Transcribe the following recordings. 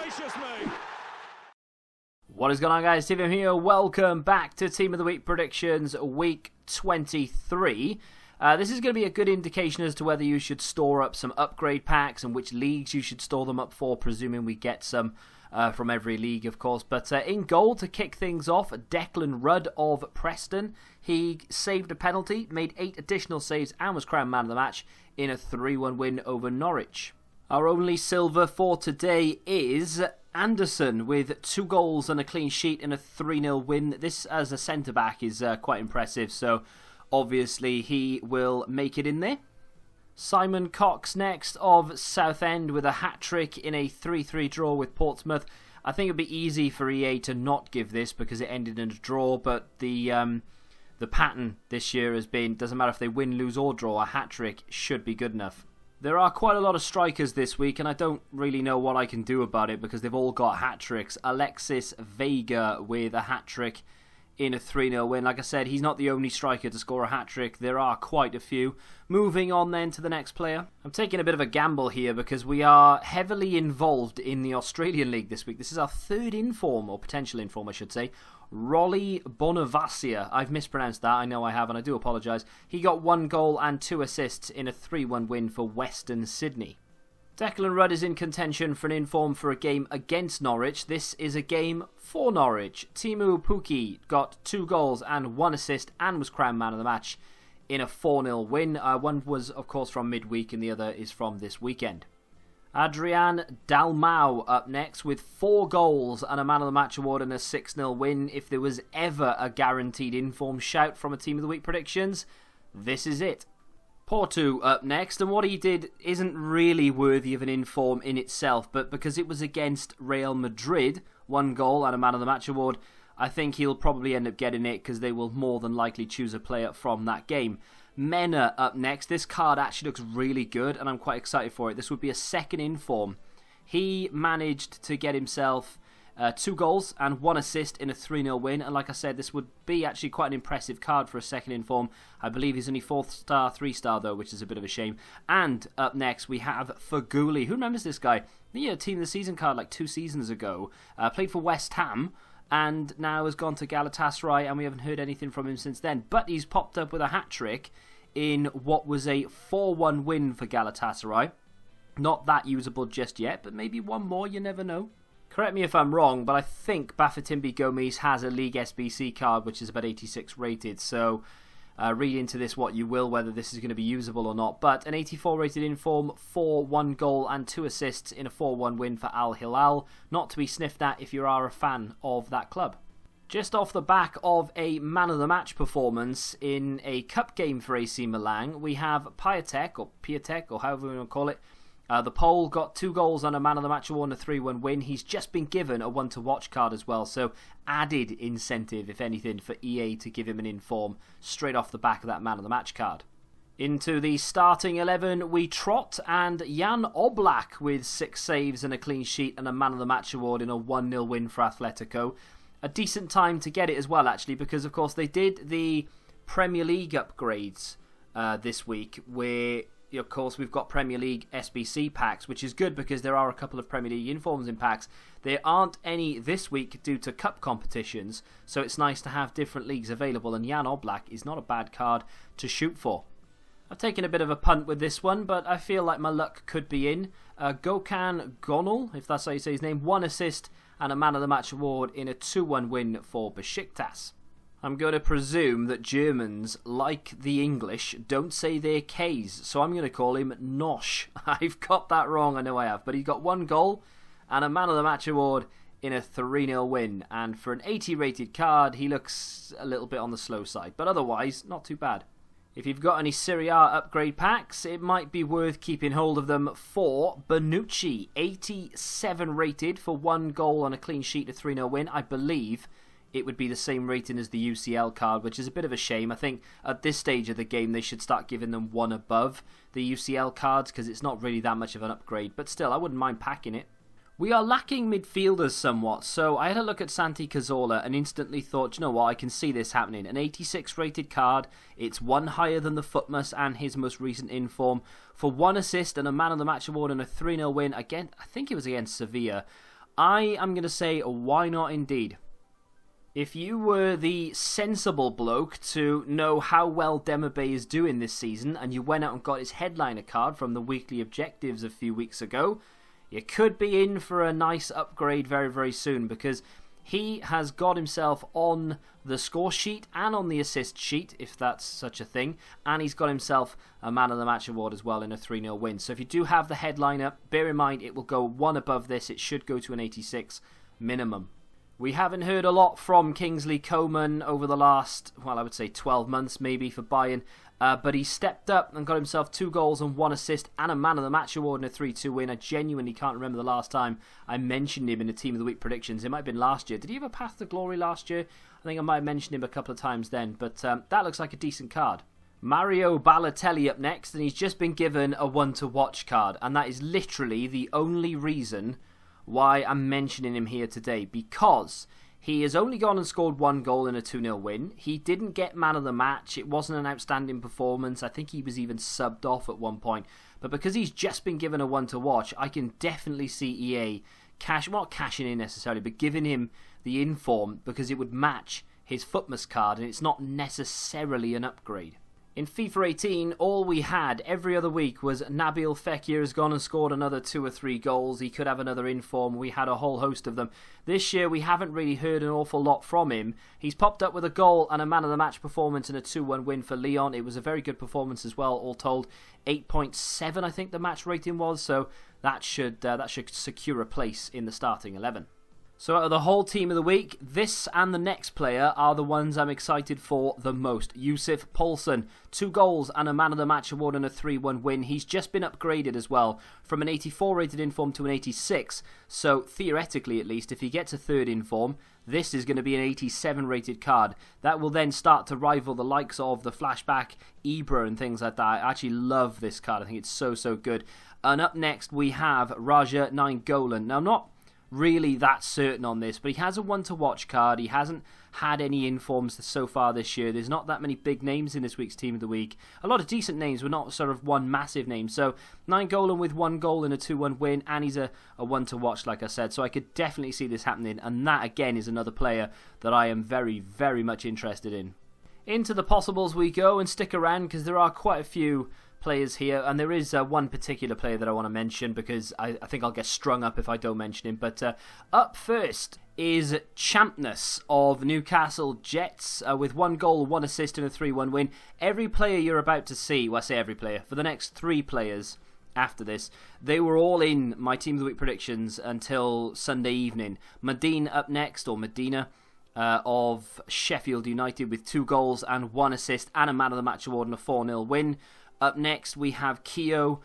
gracious me! What is going on, guys? Tim here. Welcome back to Team of the Week predictions, week 23. This is going to be a good indication as to whether you should store up some upgrade packs and which leagues you should store them up for, presuming we get some from every league, of course. But in goal, to kick things off, Declan Rudd of Preston. He saved a penalty, made 8 additional saves, and was crowned man of the match in a 3-1 win over Norwich. Our only silver for today is Anderson with 2 goals and a clean sheet in a 3-0 win. This as a centre-back is quite impressive, so obviously he will make it in there. Simon Cox next of Southend with a hat-trick in a 3-3 draw with Portsmouth. I think it'd be easy for EA to not give this because it ended in a draw, but the pattern this year has been, doesn't matter if they win, lose or draw, a hat-trick should be good enough. There are quite a lot of strikers this week, and I don't really know what I can do about it because they've all got hat-tricks. Alexis Vega with a hat-trick in a 3-0 win. Like I said, he's not the only striker to score a hat-trick. There are quite a few. Moving on then to the next player. I'm taking a bit of a gamble here because we are heavily involved in the Australian League this week. This is our third inform, or potential inform I should say. Rolly Bonavacia. I've mispronounced that, I know I have, and I do apologise. He got 1 goal and 2 assists in a 3-1 win for Western Sydney. Declan Rudd is in contention for an inform for a game against Norwich. This is a game for Norwich. Teemu Pukki got 2 goals and 1 assist and was crowned man of the match in a 4-0 win. One was, of course, from midweek and the other is from this weekend. Adrian Dalmau up next with 4 goals and a man of the match award and a 6-0 win. If there was ever a guaranteed inform shout from a Team of the Week predictions, this is it. Porto up next, and what he did isn't really worthy of an inform in itself, but because it was against Real Madrid, 1 goal and a man of the match award, I think he'll probably end up getting it because they will more than likely choose a player from that game. MENA up next. This card actually looks really good and I'm quite excited for it. This would be a second inform. He managed to get himself 2 goals and 1 assist in a 3-0 win, and like I said, this would be actually quite an impressive card for a second inform. I believe he's only 4th star, 3-star though, which is a bit of a shame. And up next we have Feghouli. Who remembers this guy? The Team of the Season card like 2 seasons ago. Played for West Ham and now has gone to Galatasaray, and we haven't heard anything from him since then. But he's popped up with a hat-trick in what was a 4-1 win for Galatasaray. Not that usable just yet, but maybe one more, you never know. Correct me if I'm wrong, but I think Bafétimbi Gomis has a League SBC card which is about 86 rated, so read into this what you will, whether this is going to be usable or not. But an 84 rated inform for 1 goal and 2 assists in a 4-1 win for Al Hilal. Not to be sniffed at if you are a fan of that club. Just off the back of a man of the match performance in a cup game for AC Milan, we have Piatek, or however you want to call it. The Pole got 2 goals and a man of the match award and a 3-1 win. He's just been given a 1 to watch card as well, so added incentive, if anything, for EA to give him an inform straight off the back of that man of the match card. Into the starting 11 we trot, and Jan Oblak with 6 saves and a clean sheet and a man of the match award in a 1-0 win for Atletico. A decent time to get it as well, actually, because of course they did the Premier League upgrades this week, where of course we've got Premier League SBC packs, which is good because there are a couple of Premier League informs in packs. There aren't any this week due to cup competitions, so it's nice to have different leagues available, and Jan Oblak is not a bad card to shoot for. I've taken a bit of a punt with this one, but I feel like my luck could be in. Gökhan Gönül, if that's how you say his name, 1 assist and a man of the match award in a 2-1 win for Besiktas. I'm going to presume that Germans, like the English, don't say their K's, so I'm going to call him Nosh. I've got that wrong, I know I have, but he got 1 goal and a man of the match award in a 3-0 win, and for an 80 rated card he looks a little bit on the slow side, but otherwise not too bad. If you've got any Serie A upgrade packs, it might be worth keeping hold of them for Bonucci. 87 rated for 1 goal and a clean sheet, a 3-0 win. I believe it would be the same rating as the UCL card, which is a bit of a shame. I think at this stage of the game they should start giving them 1 above the UCL cards because it's not really that much of an upgrade. But still, I wouldn't mind packing it. We are lacking midfielders somewhat, so I had a look at SANTI CAZORLA and instantly thought, you know what, I can see this happening. An 86 rated card, it's 1 higher than the Footmus and his most recent inform. For 1 assist and a man of the match award and a 3-0 win, again, I think it was against Sevilla. I am going to say, why not indeed? If you were the sensible bloke to know how well Demabe is doing this season, and you went out and got his headliner card from the weekly objectives a few weeks ago, you could be in for a nice upgrade very, very soon, because he has got himself on the score sheet and on the assist sheet, if that's such a thing, and he's got himself a Man of the Match award as well in a 3-0 win. So if you do have the headliner, bear in mind it will go one above this. It should go to an 86 minimum. We haven't heard a lot from Kingsley Coman over the last, well, I would say 12 months maybe for Bayern, but he stepped up and got himself 2 goals and 1 assist and a Man of the Match award in a 3-2 win. I genuinely can't remember the last time I mentioned him in the Team of the Week predictions. It might have been last year. Did he have a path to glory last year? I think I might have mentioned him a couple of times then, but that looks like a decent card. Mario Balotelli up next, and he's just been given a one to watch card, and that is literally the only reason why I'm mentioning him here today, because he has only gone and scored 1 goal in a 2-0 win. He didn't get Man of the Match. It wasn't an outstanding performance. I think he was even subbed off at one point. But because he's just been given a one to watch, I can definitely see EA not cashing in necessarily, but giving him the inform, because it would match his Footmas card, and it's not necessarily an upgrade. In FIFA 18, all we had every other week was Nabil Fekir has gone and scored another 2 or 3 goals. He could have another inform. We had a whole host of them. This year, we haven't really heard an awful lot from him. He's popped up with a goal and a Man of the Match performance in a 2-1 win for Lyon. It was a very good performance as well, all told. 8.7, I think the match rating was. So that should secure a place in the starting 11. So out of the whole Team of the Week, this and the next player are the ones I'm excited for the most. Yusuf Poulsen, 2 goals and a Man of the Match award and a 3-1 win. He's just been upgraded as well from an 84 rated inform to an 86. So theoretically at least, if he gets a 3rd inform, this is going to be an 87 rated card. That will then start to rival the likes of the Flashback, Ibra and things like that. I actually love this card. I think it's so good. And up next we have Raja Nainggolan. Now, not really that certain on this, but he has a one to watch card. He hasn't had any informs so far this year. There's not that many big names in this week's Team of the Week. A lot of decent names, but not sort of one massive name. So Nainggolan with 1 goal and a 2-1 win, and he's a one to watch, like I said. So I could definitely see this happening, and that again is another player that I am very, very much interested in. Into the possibles we go, and stick around because there are quite a few players here, and there is one particular player that I want to mention because I think I'll get strung up if I don't mention him. But up first is CHAMPNESS of Newcastle Jets with 1 goal, 1 assist and a 3-1 win. Every player you're about to see, well, I say every player, for the next 3 players after this, they were all in my Team of the Week predictions until Sunday evening. Madine up next, or Medina, of Sheffield United with 2 goals and 1 assist and a Man of the Match award and a 4-0 win. Up next, we have Keogh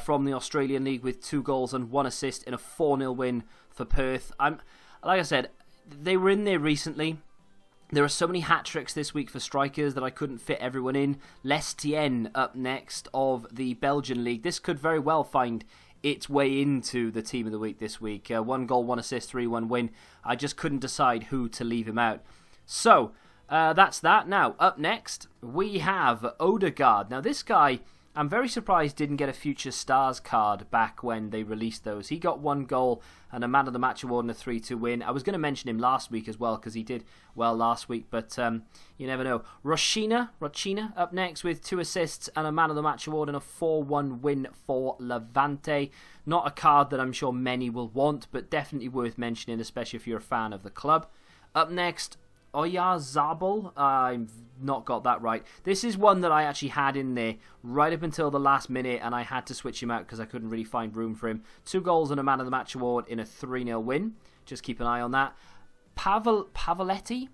from the Australian League with 2 goals and 1 assist in a 4-0 win for Perth. Like I said, they were in there recently. There are so many hat-tricks this week for strikers that I couldn't fit everyone in. Lestienne up next of the Belgian League. This could very well find its way into the Team of the Week this week. 1 goal, 1 assist, 3-1 win. I just couldn't decide who to leave him out. So that's that. Now, up next, we have Odegaard. Now, this guy, I'm very surprised didn't get a Future Stars card back when they released those. He got 1 goal and a Man of the Match award and a 3-2 win. I was going to mention him last week as well because he did well last week, but you never know. Rochina up next with 2 assists and a Man of the Match award and a 4-1 win for Levante. Not a card that I'm sure many will want, but definitely worth mentioning, especially if you're a fan of the club. Up next, Oyarzabal, I've not got that right. This is one that I actually had in there right up until the last minute, and I had to switch him out because I couldn't really find room for him. 2 goals and a Man of the Match award in a 3-0 win. Just keep an eye on that. Pavoletti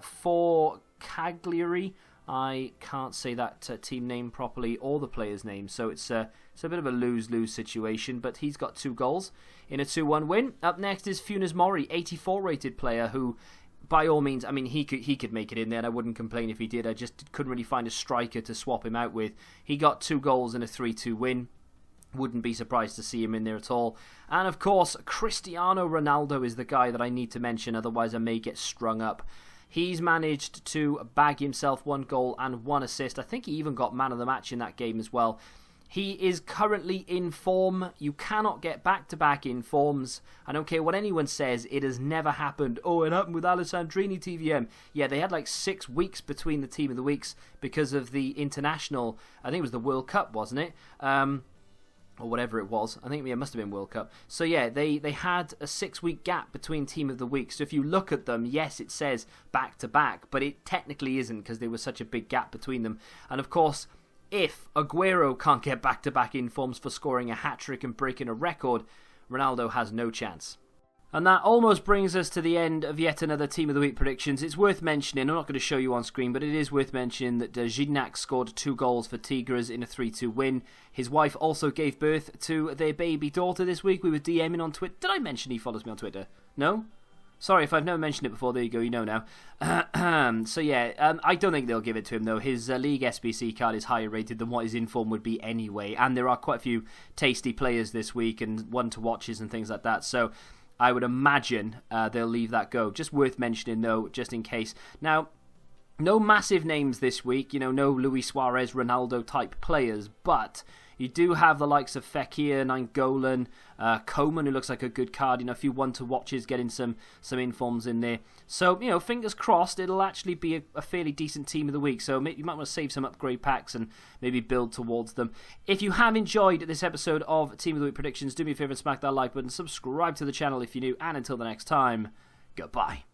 for Cagliari. I can't say that team name properly or the player's name, so it's a bit of a lose-lose situation, but he's got 2 goals in a 2-1 win. Up next is Funes Mori, 84 rated player who, by all means, I mean, he could make it in there, and I wouldn't complain if he did. I just couldn't really find a striker to swap him out with. He got 2 goals and a 3-2 win. Wouldn't be surprised to see him in there at all. And of course, Cristiano Ronaldo is the guy that I need to mention, otherwise I may get strung up. He's managed to bag himself 1 goal and 1 assist. I think he even got Man of the Match in that game as well. He is currently in form. You cannot get back-to-back in forms. I don't care what anyone says, it has never happened. Oh, it happened with Alessandrini TVM. Yeah, they had like 6 weeks between the Team of the Weeks because of the international, I think it was the World Cup, wasn't it? Or whatever it was. I think it must have been World Cup. So yeah, they had a 6-week gap between Team of the Week. So if you look at them, yes, it says back-to-back, but it technically isn't because there was such a big gap between them. And of course, if Aguero can't get back-to-back informs for scoring a hat-trick and breaking a record, Ronaldo has no chance. And that almost brings us to the end of yet another Team of the Week predictions. It's worth mentioning, I'm not going to show you on screen, but it is worth mentioning that Gignac scored 2 goals for Tigres in a 3-2 win. His wife also gave birth to their baby daughter this week. We were DMing on Twitter. Did I mention he follows me on Twitter? No? Sorry, if I've never mentioned it before, there you go, you know now. So yeah, I don't think they'll give it to him though. His League SBC card is higher rated than what his inform would be anyway. And there are quite a few tasty players this week and one-to-watches and things like that. So I would imagine they'll leave that go. Just worth mentioning though, just in case. Now, no massive names this week, no Luis Suarez, Ronaldo type players, but you do have the likes of Fekir, Nainggolan, Coman, who looks like a good card, a few one-to-watches getting some informs in there. So, fingers crossed, it'll actually be a fairly decent Team of the Week. So you might want to save some upgrade packs and maybe build towards them. If you have enjoyed this episode of Team of the Week Predictions, do me a favour and smack that like button, subscribe to the channel if you're new, and until the next time, goodbye.